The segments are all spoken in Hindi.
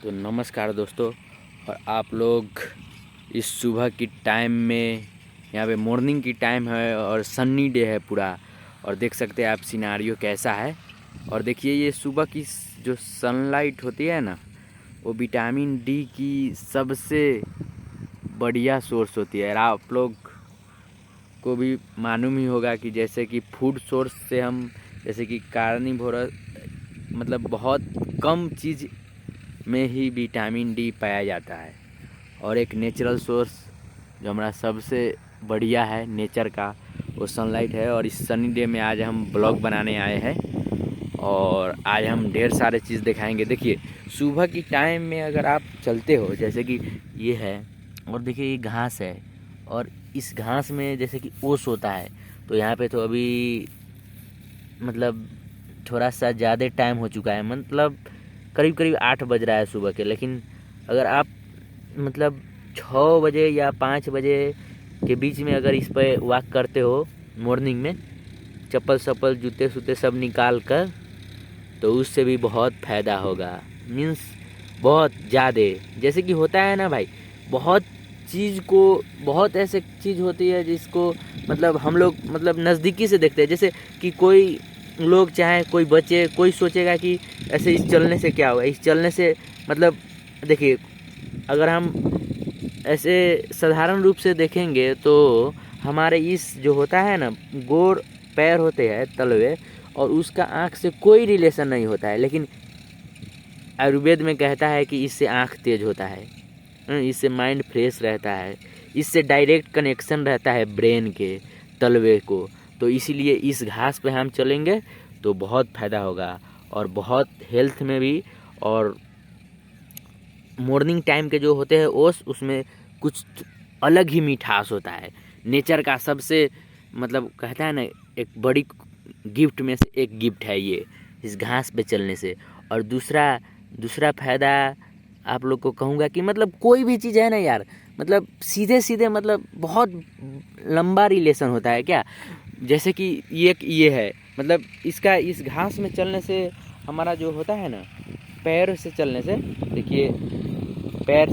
तो नमस्कार दोस्तों। और आप लोग इस सुबह की टाइम में, यहाँ पे मॉर्निंग की टाइम है और सन्नी डे है पूरा। और देख सकते हैं आप सिनारियो कैसा है। और देखिए ये सुबह की जो सनलाइट होती है ना, वो विटामिन डी की सबसे बढ़िया सोर्स होती है। और आप लोग को भी मालूम ही होगा कि जैसे कि फूड सोर्स से हम, जैसे कि कार्निवोरस, मतलब बहुत कम चीज़ में ही विटामिन डी पाया जाता है। और एक नेचुरल सोर्स जो हमारा सबसे बढ़िया है नेचर का, वो सनलाइट है। और इस सनी डे में आज हम ब्लॉग बनाने आए हैं और आज हम ढेर सारे चीज़ दिखाएंगे। देखिए सुबह की टाइम में अगर आप चलते हो, जैसे कि ये है, और देखिए ये घास है, और इस घास में जैसे कि ओस होता है। तो यहाँ पे तो अभी मतलब थोड़ा सा ज़्यादा टाइम हो चुका है, मतलब करीब करीब 8 बज रहा है सुबह के। लेकिन अगर आप मतलब 6 बजे या 5 बजे के बीच में अगर इस पर वॉक करते हो मॉर्निंग में, चप्पल सप्पल जूते सूते सब निकाल कर, तो उससे भी बहुत फ़ायदा होगा। मीन्स बहुत ज़्यादा, जैसे कि होता है ना भाई, बहुत चीज़ को, बहुत ऐसे चीज़ होती है जिसको मतलब हम लोग मतलब नज़दीकी से देखते हैं। जैसे कि कोई लोग चाहे कोई बच्चे, कोई सोचेगा कि ऐसे इस चलने से क्या होगा, इस चलने से मतलब देखिए अगर हम ऐसे साधारण रूप से देखेंगे तो हमारे इस जो होता है ना, गोर पैर होते हैं तलवे, और उसका आँख से कोई रिलेशन नहीं होता है। लेकिन आयुर्वेद में कहता है कि इससे आँख तेज होता है, इससे माइंड फ्रेश रहता है, इससे डायरेक्ट कनेक्शन रहता है ब्रेन के तलवे को। तो इसीलिए इस घास पे हम चलेंगे तो बहुत फ़ायदा होगा, और बहुत हेल्थ में भी। और मॉर्निंग टाइम के जो होते हैं ओस, उसमें कुछ अलग ही मिठास होता है। नेचर का सबसे मतलब कहता है ना, एक बड़ी गिफ्ट में से एक गिफ्ट है ये, इस घास पे चलने से। और दूसरा फ़ायदा आप लोग को कहूँगा कि मतलब कोई भी चीज़ है ना यार, मतलब सीधे सीधे मतलब बहुत लंबा रिलेशन होता है क्या। जैसे कि ये है, मतलब इसका इस घास में चलने से हमारा जो होता है ना, पैर से चलने से, देखिए पैर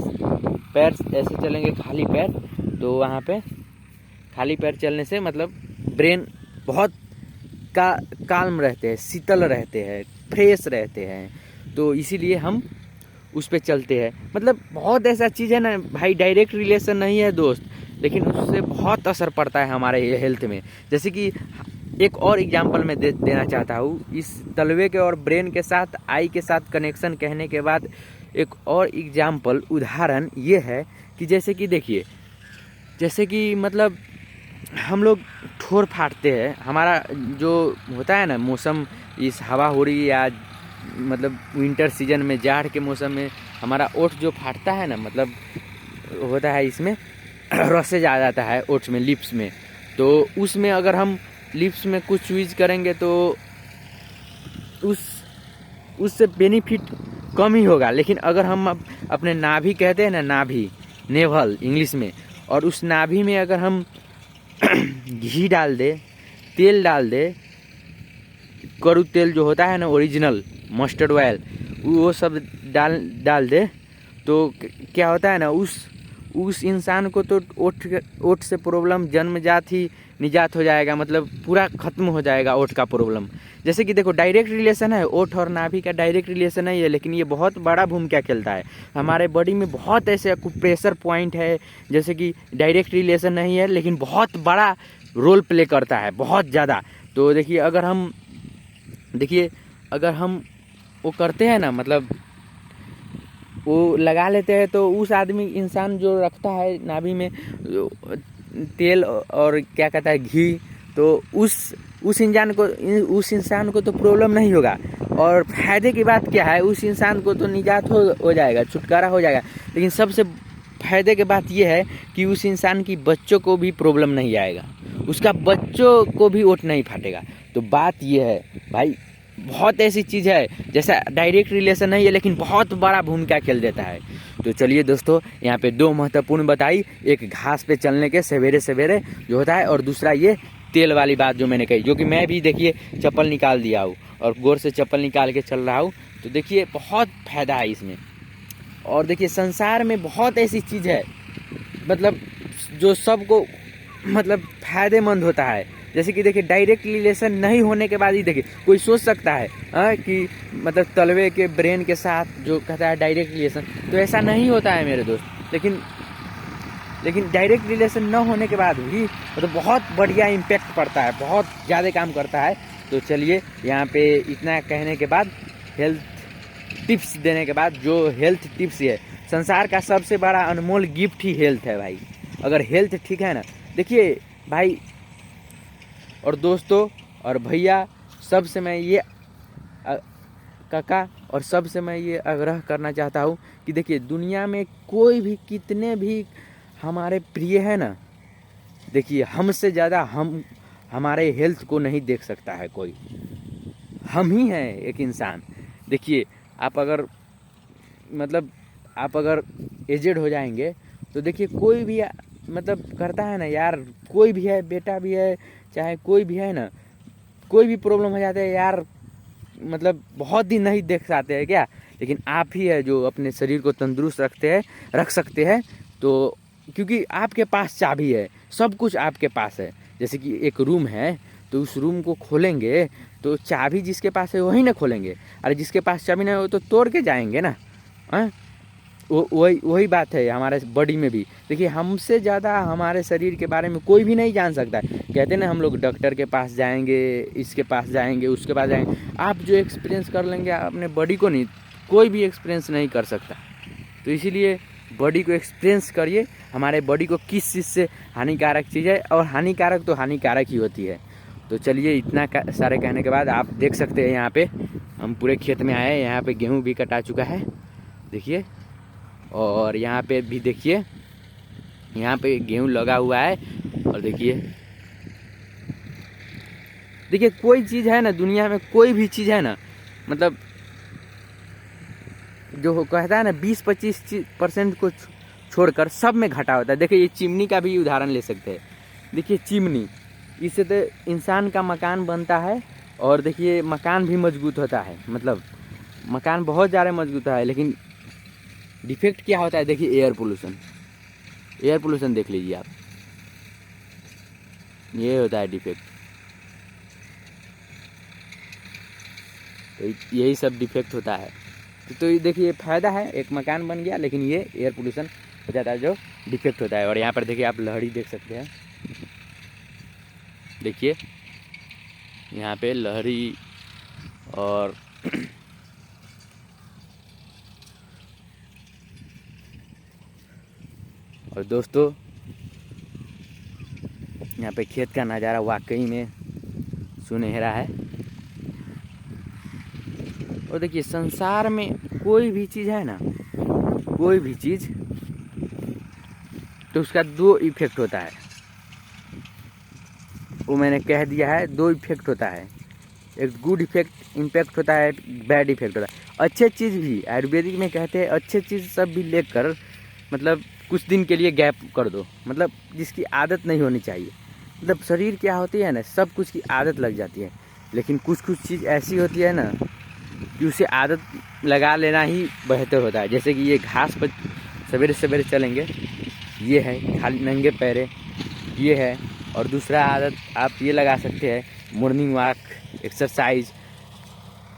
पैर ऐसे चलेंगे खाली पैर, तो वहाँ पे खाली पैर चलने से मतलब ब्रेन बहुत काल्म रहते हैं, शीतल रहते हैं, फ्रेश रहते हैं। तो इसीलिए हम उस पे चलते हैं। मतलब बहुत ऐसा चीज़ है ना भाई, डायरेक्ट रिलेशन नहीं है दोस्त, लेकिन उससे बहुत असर पड़ता है हमारे हेल्थ में। जैसे कि एक और एग्जांपल मैं देना चाहता हूँ इस तलवे के और ब्रेन के साथ, आई के साथ कनेक्शन कहने के बाद एक और एग्जांपल, उदाहरण ये है कि जैसे कि देखिए, जैसे कि मतलब हम लोग ठोर फाड़ते हैं, हमारा जो होता है ना मौसम, इस हवा हो रही है आज, मतलब विंटर सीजन में, जाड़ के मौसम में हमारा ओठ जो फाटता है ना, मतलब होता है इसमें रसेज आ जाता है ओठ में, लिप्स में। तो उसमें अगर हम लिप्स में कुछ यूज करेंगे तो उससे बेनिफिट कम ही होगा। लेकिन अगर हम अपने नाभि कहते हैं ना, नाभि, नेवल इंग्लिश में, और उस नाभि में अगर हम घी डाल दे, तेल डाल दे, कड़ू तेल जो होता है ना ओरिजिनल, मस्टर्ड ऑयल, वो सब डाल दे, तो क्या होता है ना, उस इंसान को तो ओठ से प्रॉब्लम जन्मजात ही निजात हो जाएगा, मतलब पूरा ख़त्म हो जाएगा ओठ का प्रॉब्लम। जैसे कि देखो डायरेक्ट रिलेशन है, ओठ और नाभि का डायरेक्ट रिलेशन नहीं है, लेकिन ये बहुत बड़ा भूमिका खेलता है हमारे बॉडी में। बहुत ऐसे प्रेशर पॉइंट है, जैसे कि डायरेक्ट रिलेशन नहीं है लेकिन बहुत बड़ा रोल प्ले करता है, बहुत ज़्यादा। तो देखिए अगर हम वो करते हैं ना, मतलब वो लगा लेते हैं, तो उस आदमी, इंसान जो रखता है नाभि में तेल और क्या कहता है घी, तो उस इंसान को तो प्रॉब्लम नहीं होगा। और फायदे की बात क्या है, उस इंसान को तो निजात हो जाएगा, छुटकारा हो जाएगा। लेकिन सबसे फायदे की बात यह है कि उस इंसान की बच्चों को भी प्रॉब्लम नहीं आएगा, उसका बच्चों को भी ओठ नहीं फाटेगा। तो बात यह है भाई, बहुत ऐसी चीज़ है जैसा डायरेक्ट रिलेशन नहीं है लेकिन बहुत बड़ा भूमिका खेल देता है। तो चलिए दोस्तों, यहाँ पे 2 महत्वपूर्ण बताई, एक घास पे चलने के सवेरे सवेरे जो होता है, और दूसरा ये तेल वाली बात जो मैंने कही, जो कि मैं भी देखिए चप्पल निकाल दिया हूँ और गोर से चप्पल निकाल के चल रहा हूँ। तो देखिए बहुत फ़ायदा है इसमें। और देखिए संसार में बहुत ऐसी चीज़ है मतलब जो सबको मतलब फायदेमंद होता है। जैसे कि देखिए डायरेक्ट रिलेशन नहीं होने के बाद ही देखिए कोई सोच सकता है कि मतलब तलवे के ब्रेन के साथ जो कहता है डायरेक्ट रिलेशन, तो ऐसा नहीं होता है मेरे दोस्त। लेकिन डायरेक्ट रिलेशन न होने के बाद भी मतलब बहुत बढ़िया इम्पैक्ट पड़ता है, बहुत ज़्यादा काम करता है। तो चलिए यहाँ पे इतना कहने के बाद, हेल्थ टिप्स देने के बाद, जो हेल्थ टिप्स है, संसार का सबसे बड़ा अनमोल गिफ्ट ही हेल्थ है भाई। अगर हेल्थ ठीक है ना, देखिए भाई और दोस्तों और भैया, सबसे मैं ये काका और सबसे मैं ये आग्रह करना चाहता हूँ कि देखिए दुनिया में कोई भी कितने भी हमारे प्रिय है ना, देखिए हमसे ज़्यादा हमारे हेल्थ को नहीं देख सकता है कोई। हम ही हैं एक इंसान। देखिए आप अगर एजेड हो जाएंगे तो देखिए कोई भी मतलब करता है ना यार, कोई भी है, बेटा भी है, चाहे कोई भी है ना, कोई भी प्रॉब्लम हो जाता है यार, मतलब बहुत दिन नहीं देख पाते हैं क्या। लेकिन आप ही है जो अपने शरीर को तंदुरुस्त रख सकते हैं। तो क्योंकि आपके पास चाबी है, सब कुछ आपके पास है। जैसे कि एक रूम है तो उस रूम को खोलेंगे तो चाबी जिसके पास है वही ना खोलेंगे, अरे जिसके पास चाबी नहीं हो तो तोड़ के जाएंगे ना। वही बात है हमारे बॉडी में भी। देखिए हमसे ज़्यादा हमारे शरीर के बारे में कोई भी नहीं जान सकता है। कहते हैं ना हम लोग डॉक्टर के पास जाएंगे, इसके पास जाएंगे, उसके पास जाएंगे, आप जो एक्सपीरियंस कर लेंगे अपने बॉडी को नहीं, कोई भी एक्सपीरियंस नहीं कर सकता। तो इसीलिए बॉडी को एक्सपीरियंस करिए, हमारे बॉडी को किस चीज़ से हानिकारक चीज़ है, और हानिकारक तो हानिकारक ही होती है। तो चलिए इतना सारे कहने के बाद आप देख सकते हैं यहाँ पे हम पूरे खेत में आए हैं। यहाँ पे गेहूँ भी कटा चुका है देखिए, और यहाँ पे भी देखिए, यहाँ पे गेहूँ लगा हुआ है। और देखिए कोई चीज़ है ना दुनिया में, कोई भी चीज़ है ना, मतलब जो कहता है ना 20-25% को छोड़कर सब में घाटा होता है। देखिए ये चिमनी का भी उदाहरण ले सकते हैं। देखिए चिमनी, इससे तो इंसान का मकान बनता है, और देखिए मकान भी मजबूत होता है, मतलब मकान बहुत ज़्यादा मजबूत है। लेकिन डिफेक्ट क्या होता है, देखिए एयर पोल्यूशन देख लीजिए आप, ये होता है डिफेक्ट। तो यही सब डिफेक्ट होता है। तो देखिए फ़ायदा है, एक मकान बन गया, लेकिन ये एयर पोल्यूशन हो जाता है जो डिफेक्ट होता है। और यहाँ पर देखिए आप लहड़ी देख सकते हैं, देखिए यहाँ पे लहरी और दोस्तों यहाँ पे खेत का नज़ारा वाकई में सुनहरा है। और देखिए संसार में कोई भी चीज़ है ना, कोई भी चीज़, तो उसका दो इफेक्ट होता है। वो मैंने कह दिया है, दो इफेक्ट होता है, एक गुड इम्पैक्ट होता है, एक बैड इफेक्ट होता है। अच्छे चीज़ भी आयुर्वेदिक में कहते हैं, अच्छे चीज़ सब भी लेकर मतलब कुछ दिन के लिए गैप कर दो, मतलब जिसकी आदत नहीं होनी चाहिए। मतलब शरीर क्या होती है ना, सब कुछ की आदत लग जाती है, लेकिन कुछ चीज़ ऐसी होती है ना कि उसे आदत लगा लेना ही बेहतर होता है। जैसे कि ये घास पर सवेरे चलेंगे, ये है खाली नंगे पैरे, ये है। और दूसरा आदत आप ये लगा सकते हैं, मॉर्निंग वॉक, एक्सरसाइज,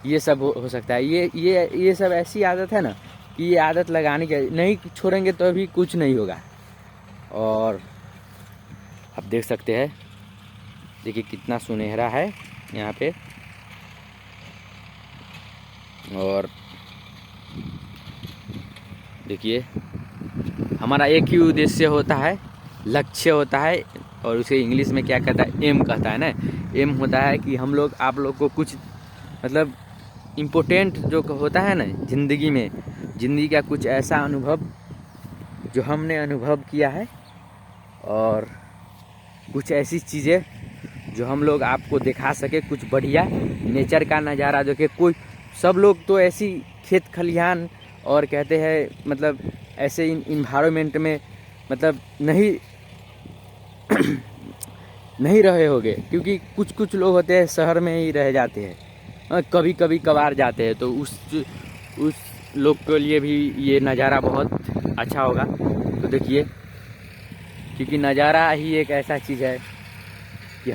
ये सब हो सकता है। ये सब ऐसी आदत है ना कि ये आदत लगाने के नहीं छोड़ेंगे तो भी कुछ नहीं होगा। और आप देख सकते हैं, देखिए कितना सुनहरा है यहाँ पे। और देखिए हमारा एक ही उद्देश्य होता है, लक्ष्य होता है, और उसे इंग्लिश में क्या कहता है, एम कहता है ना। एम होता है कि हम लोग आप लोग को कुछ मतलब इम्पोर्टेंट जो होता है ना ज़िंदगी में, ज़िंदगी का कुछ ऐसा अनुभव जो हमने अनुभव किया है, और कुछ ऐसी चीज़ें जो हम लोग आपको दिखा सके, कुछ बढ़िया नेचर का नज़ारा जो कि कोई सब लोग तो ऐसी खेत खलिहान और कहते हैं मतलब ऐसे इन्वायरमेंट में मतलब नहीं रहे होंगे, क्योंकि कुछ लोग होते हैं शहर में ही रह जाते हैं, कभी कभार जाते हैं। तो उस लोग के लिए भी ये नज़ारा बहुत अच्छा होगा। तो देखिए, क्योंकि नज़ारा ही एक ऐसा चीज़ है कि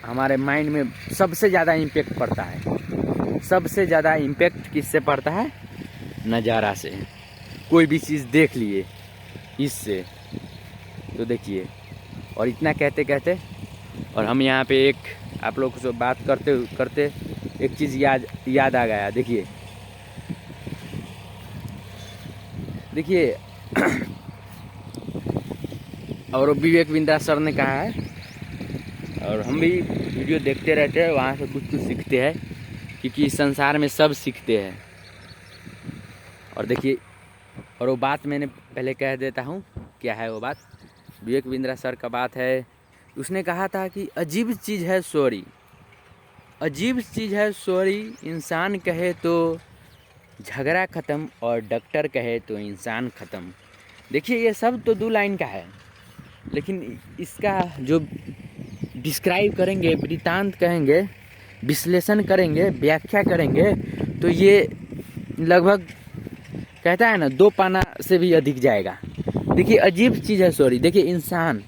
हमारे माइंड में सबसे ज़्यादा इम्पेक्ट पड़ता है। सबसे ज़्यादा इम्पेक्ट किससे पड़ता है? नज़ारा से। कोई भी चीज़ देख लिए इससे। तो देखिए, और इतना कहते कहते और हम यहाँ पे एक आप लोगों से बात करते करते एक चीज़ याद आ गया। देखिए देखिए और विवेक बिंद्रा सर ने कहा है, और हम भी वीडियो देखते रहते हैं, वहाँ से कुछ सीखते हैं, क्योंकि इस संसार में सब सीखते हैं। और देखिए, और वो बात मैंने पहले कह देता हूँ क्या है वो बात। विवेक बिंद्रा सर का बात है, उसने कहा था कि अजीब चीज़ है सॉरी, अजीब चीज़ है सॉरी, इंसान कहे तो झगड़ा ख़त्म और डॉक्टर कहे तो इंसान ख़त्म। देखिए, ये सब तो 2 लाइन का है, लेकिन इसका जो डिस्क्राइब करेंगे, वृत्तांत कहेंगे, विश्लेषण करेंगे, व्याख्या करेंगे, तो ये लगभग कहता है ना 2 पाना से भी अधिक जाएगा। देखिए, अजीब चीज़ है सॉरी। देखिए, इंसान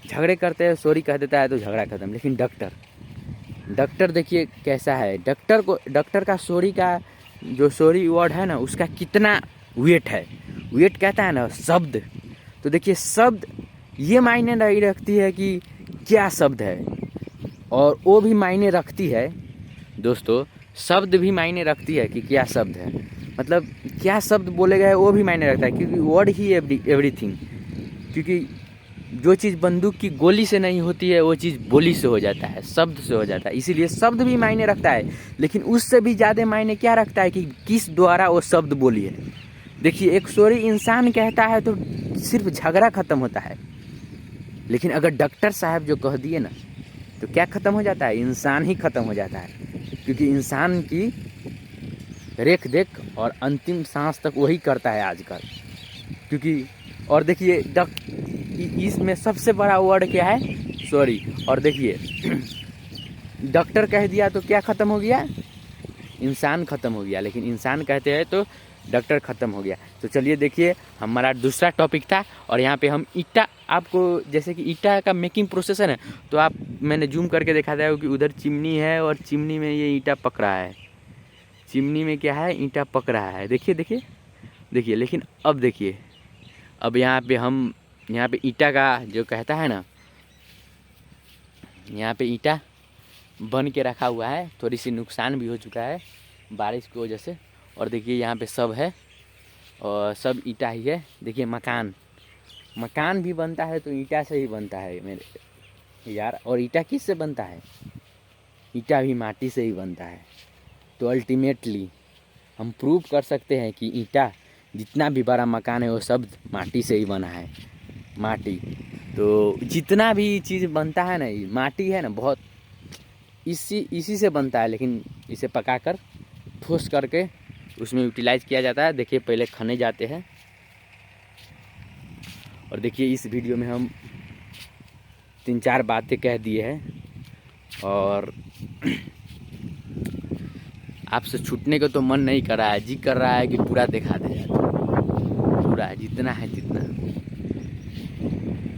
झगड़े करते हैं, सॉरी कह देता है तो झगड़ा खत्म, लेकिन डॉक्टर देखिए कैसा है। डॉक्टर का सॉरी का जो सॉरी वर्ड है ना, उसका कितना वेट है। वेट कहता है ना शब्द। तो देखिए, शब्द ये मायने नहीं रखती है कि क्या शब्द है, और वो भी मायने रखती है दोस्तों। शब्द भी मायने रखती है कि क्या शब्द है, मतलब क्या शब्द बोले गए वो भी मायने रखता है, क्योंकि वर्ड ही एवरीथिंग। क्योंकि जो चीज़ बंदूक की गोली से नहीं होती है, वो चीज़ बोली से हो जाता है, शब्द से हो जाता है। इसीलिए शब्द भी मायने रखता है, लेकिन उससे भी ज़्यादा मायने क्या रखता है कि किस द्वारा वो शब्द बोली है। देखिए, एक सॉरी इंसान कहता है तो सिर्फ झगड़ा खत्म होता है, लेकिन अगर डॉक्टर साहब जो कह दिए ना, तो क्या ख़त्म हो जाता है? इंसान ही ख़त्म हो जाता है, क्योंकि इंसान की रेख देख और अंतिम सांस तक वही करता है आजकल। क्योंकि और देखिए, इसमें सबसे बड़ा वर्ड क्या है? सॉरी। और देखिए, डॉक्टर कह दिया तो क्या ख़त्म हो गया? इंसान ख़त्म हो गया, लेकिन इंसान कहते हैं तो डॉक्टर ख़त्म हो गया। तो चलिए देखिए, हमारा दूसरा टॉपिक था, और यहाँ पे हम ईटा, आपको जैसे कि ईटा का मेकिंग प्रोसेस है ना, तो आप मैंने जूम करके दिखा दिया कि उधर चिमनी है, और चिमनी में ये ईटा पक रहा है। चिमनी में क्या है? ईटा पक रहा है। देखिए देखिए देखिए। लेकिन अब देखिए, अब यहाँ पे ईटा का जो कहता है ना, यहाँ पे ईटा बन के रखा हुआ है। थोड़ी सी नुकसान भी हो चुका है बारिश की वजह से। और देखिए, यहाँ पे सब है, और सब ईटा ही है। देखिए, मकान भी बनता है तो ईटा से ही बनता है मेरे यार। और ईटा किस से बनता है? ईटा भी माटी से ही बनता है। तो अल्टीमेटली हम प्रूव कर सकते हैं कि ईटा, जितना भी बड़ा मकान है, वो सब माटी से ही बना है। माटी, तो जितना भी चीज़ बनता है ना, माटी है ना, बहुत इसी से बनता है। लेकिन इसे पकाकर ठोस करके उसमें यूटिलाइज किया जाता है। देखिए, पहले खने जाते हैं। और देखिए, इस वीडियो में हम 3-4 बातें कह दिए हैं, और आपसे छूटने को तो मन नहीं कर रहा है, जी कर रहा है कि पूरा दिखा दे, पूरा जितना है जितना।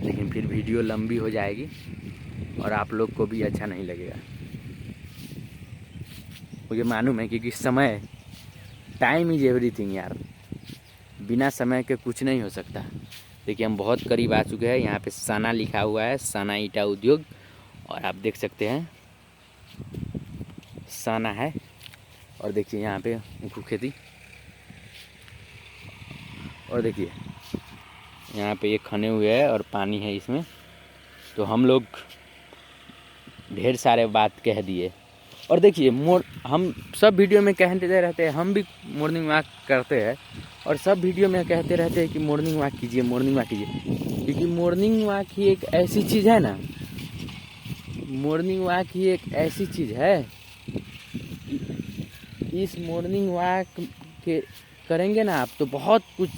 लेकिन फिर वीडियो लंबी हो जाएगी और आप लोग को भी अच्छा नहीं लगेगा, मुझे मालूम है। क्योंकि समय, टाइम इज़ एवरीथिंग यार। बिना समय के कुछ नहीं हो सकता। देखिए, हम बहुत करीब आ चुके हैं। यहाँ पे साना लिखा हुआ है, साना ईटा उद्योग, और आप देख सकते हैं साना है। और देखिए, यहाँ पे ऊखू खेती, और देखिए यहाँ पे ये खने हुए है और पानी है इसमें। तो हम लोग ढेर सारे बात कह दिए। और देखिए, हम सब वीडियो में कहते रहते हैं, हम भी मॉर्निंग वॉक करते हैं, और सब वीडियो में कहते रहते हैं कि मॉर्निंग वॉक कीजिए, मॉर्निंग वॉक कीजिए। क्योंकि मॉर्निंग वॉक ही एक ऐसी चीज़ है ना, मॉर्निंग वॉक ही एक ऐसी चीज़ है, इस मॉर्निंग वॉक के करेंगे ना आप, तो बहुत कुछ,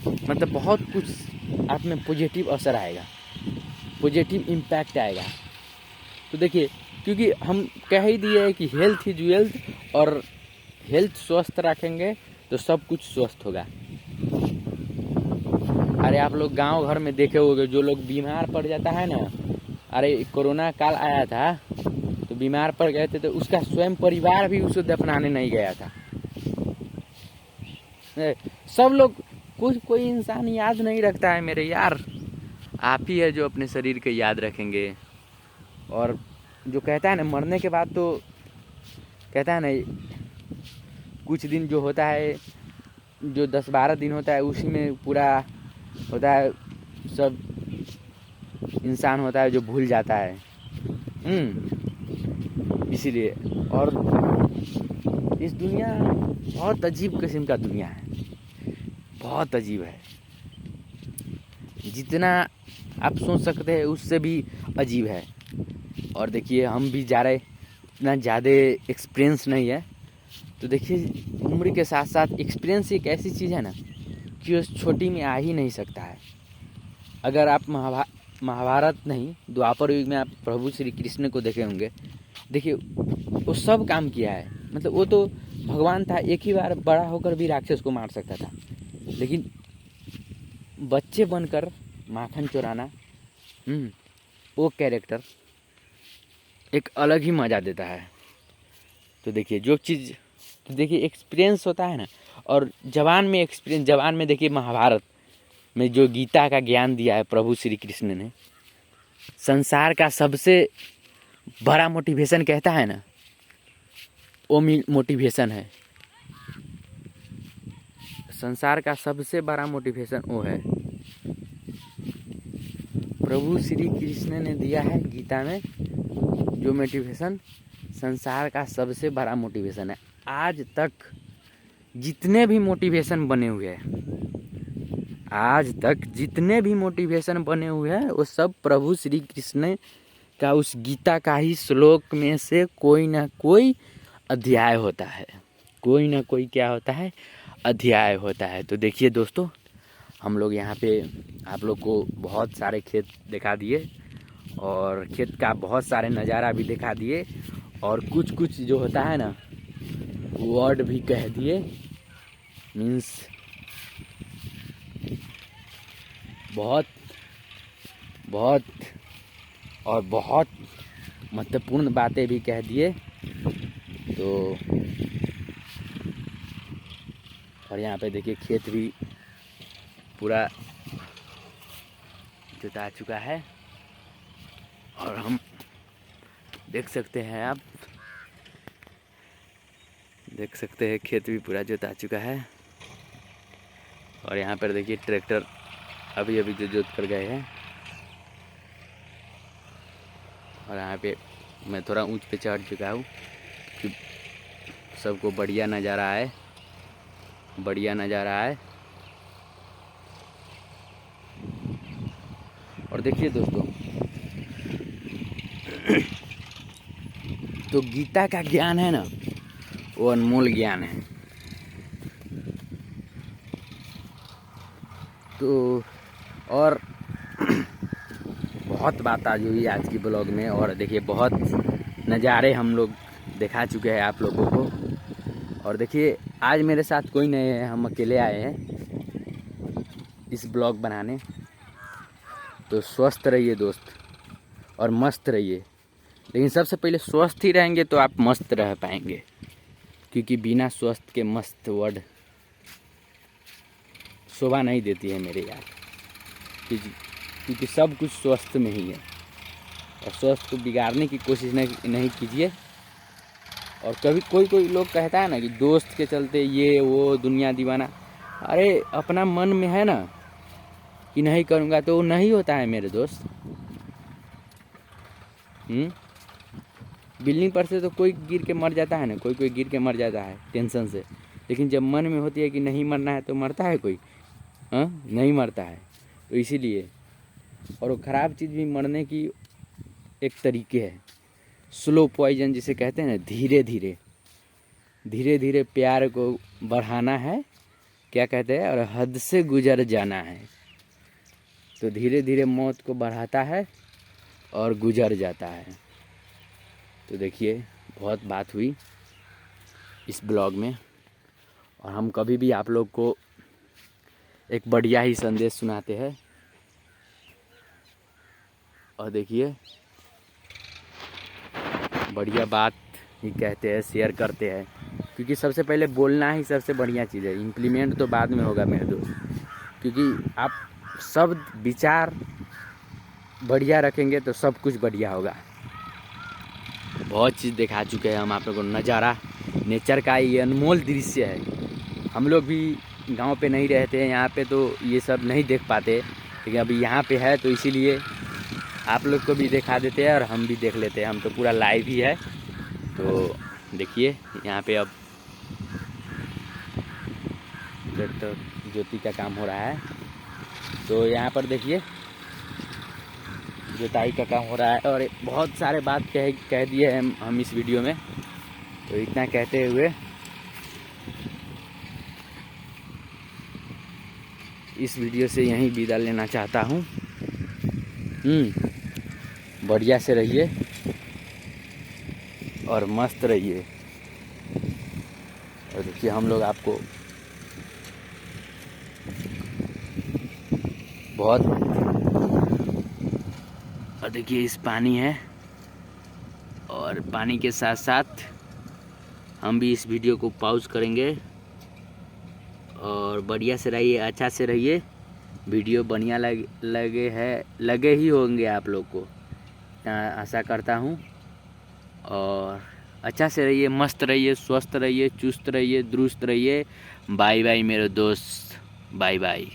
मतलब बहुत कुछ आप में पॉजिटिव असर आएगा, पॉजिटिव इम्पैक्ट आएगा। तो देखिए, क्योंकि हम कह ही दिए है कि हेल्थ इज वेल्थ, और हेल्थ स्वस्थ रखेंगे तो सब कुछ स्वस्थ होगा। अरे आप लोग गांव घर में देखे होंगे, जो लोग बीमार पड़ जाता है ना, अरे कोरोना काल आया था तो बीमार पड़ गए थे तो उसका स्वयं परिवार भी उसे दफनाने नहीं गया था। सब लोग, कोई इंसान याद नहीं रखता है मेरे यार। आप ही है जो अपने शरीर के याद रखेंगे। और जो कहता है ना मरने के बाद, तो कहता है ना कुछ दिन जो होता है, जो 10-12 दिन होता है, उसी में पूरा होता है, सब इंसान होता है जो भूल जाता है। इसीलिए। और इस दुनिया बहुत अजीब किस्म का दुनिया है, बहुत अजीब है। जितना आप सोच सकते हैं उससे भी अजीब है। और देखिए हम भी जा रहे, इतना ज़्यादा एक्सपीरियंस नहीं है, तो देखिए उम्र के साथ साथ एक्सपीरियंस एक ऐसी चीज़ है ना कि उस छोटी में आ ही नहीं सकता है। अगर आप महाभारत नहीं, द्वापर युग में आप प्रभु श्री कृष्ण को देखे होंगे, देखिए वो सब काम किया है। मतलब वो तो भगवान था, एक ही बार बड़ा होकर भी राक्षस को मार सकता था, लेकिन बच्चे बनकर माखन चुराना, वो कैरेक्टर एक अलग ही मज़ा देता है। तो देखिए जो चीज़, तो देखिए एक्सपीरियंस होता है ना, और जवान में एक्सपीरियंस, जवान में देखिए महाभारत में जो गीता का ज्ञान दिया है प्रभु श्री कृष्ण ने, संसार का सबसे बड़ा मोटिवेशन कहता है ना, वो मोटिवेशन है। संसार का सबसे बड़ा मोटिवेशन वो है, प्रभु श्री कृष्ण ने दिया है गीता में जो मोटिवेशन, संसार का सबसे बड़ा मोटिवेशन है। आज तक जितने भी मोटिवेशन बने हुए हैं, आज तक जितने भी मोटिवेशन बने हुए हैं, वो सब प्रभु श्री कृष्ण का उस गीता का ही श्लोक में से कोई ना कोई अध्याय होता है, कोई ना कोई क्या होता है, अध्याय होता है। तो देखिए दोस्तों, हम लोग यहाँ पे आप लोग को बहुत सारे खेत दिखा दिए, और खेत का बहुत सारे नज़ारा भी दिखा दिए, और कुछ कुछ जो होता है ना वर्ड भी कह दिए। मीन्स बहुत बहुत और बहुत महत्वपूर्ण बातें भी कह दिए। तो और यहाँ पे देखिए खेत भी पूरा जुता चुका है, और हम देख सकते हैं, आप देख सकते हैं खेत भी पूरा जुता चुका है। और यहाँ पर देखिए ट्रैक्टर अभी अभी जो जोत कर गए हैं। और यहाँ पे मैं थोड़ा ऊंच पे चढ़ चुका हूँ कि सबको बढ़िया नज़ारा है, बढ़िया नज़ारा है। और देखिए दोस्तों, तो गीता का ज्ञान है ना, वो अनमोल ज्ञान है। तो और बहुत बात आज हुई आज की ब्लॉग में, और देखिए बहुत नज़ारे हम लोग दिखा चुके हैं आप लोगों को। और देखिए आज मेरे साथ कोई नहीं है, हम अकेले आए हैं इस ब्लॉग बनाने। तो स्वस्थ रहिए दोस्त, और मस्त रहिए। लेकिन सबसे पहले स्वस्थ ही रहेंगे तो आप मस्त रह पाएंगे, क्योंकि बिना स्वस्थ के मस्त वर्ड शोभा नहीं देती है मेरे यार। क्योंकि सब कुछ स्वस्थ में ही है, और स्वस्थ को बिगाड़ने की कोशिश नहीं कीजिए। और कभी कोई लोग कहता है ना कि दोस्त के चलते ये वो दुनिया दीवाना, अरे अपना मन में है ना कि नहीं करूँगा तो वो नहीं होता है मेरे दोस्त। बिल्डिंग पर से तो कोई गिर के मर जाता है ना, कोई गिर के मर जाता है टेंशन से, लेकिन जब मन में होती है कि नहीं मरना है तो मरता है कोई? नहीं मरता है। तो इसीलिए, और वो ख़राब चीज़ भी मरने की एक तरीके है, स्लो पॉइजन जिसे कहते हैं ना, धीरे धीरे प्यार को बढ़ाना है, क्या कहते हैं, और हद से गुजर जाना है। तो धीरे धीरे मौत को बढ़ाता है और गुजर जाता है। तो देखिए बहुत बात हुई इस ब्लॉग में, और हम कभी भी आप लोग को एक बढ़िया ही संदेश सुनाते हैं। और देखिए बढ़िया बात ही कहते हैं, शेयर करते हैं, क्योंकि सबसे पहले बोलना ही सबसे बढ़िया चीज़ है। इम्प्लीमेंट तो बाद में होगा मेरे दोस्त, क्योंकि आप सब विचार बढ़िया रखेंगे तो सब कुछ बढ़िया होगा। बहुत चीज़ दिखा चुके हैं हम आप लोगों को। नज़ारा नेचर का ये अनमोल दृश्य है। हम लोग भी गांव पे नहीं रहते हैं, यहाँ पे तो ये सब नहीं देख पाते, लेकिन अभी यहाँ पे है तो इसीलिए आप लोग को भी दिखा देते हैं और हम भी देख लेते हैं। हम तो पूरा लाइव ही है। तो देखिए यहाँ पे अब तो ज्योति का काम हो रहा है। तो यहाँ पर देखिए जुताई का काम हो रहा है और बहुत सारे बात कह दिए हैं हम इस वीडियो में। तो इतना कहते हुए इस वीडियो से यहीं विदा लेना चाहता हूँ। बढ़िया से रहिए और मस्त रहिए। और देखिए हम लोग आपको बहुत, और देखिए इस पानी है और पानी के साथ साथ हम भी इस वीडियो को पॉज करेंगे। और बढ़िया से रहिए, अच्छा से रहिए। वीडियो बढ़िया लगे ही होंगे आप लोग को, आशा करता हूँ। और अच्छा से रहिए, मस्त रहिए, स्वस्थ रहिए, चुस्त रहिए, दुरुस्त रहिए। बाय बाय मेरे दोस्त, बाय बाय।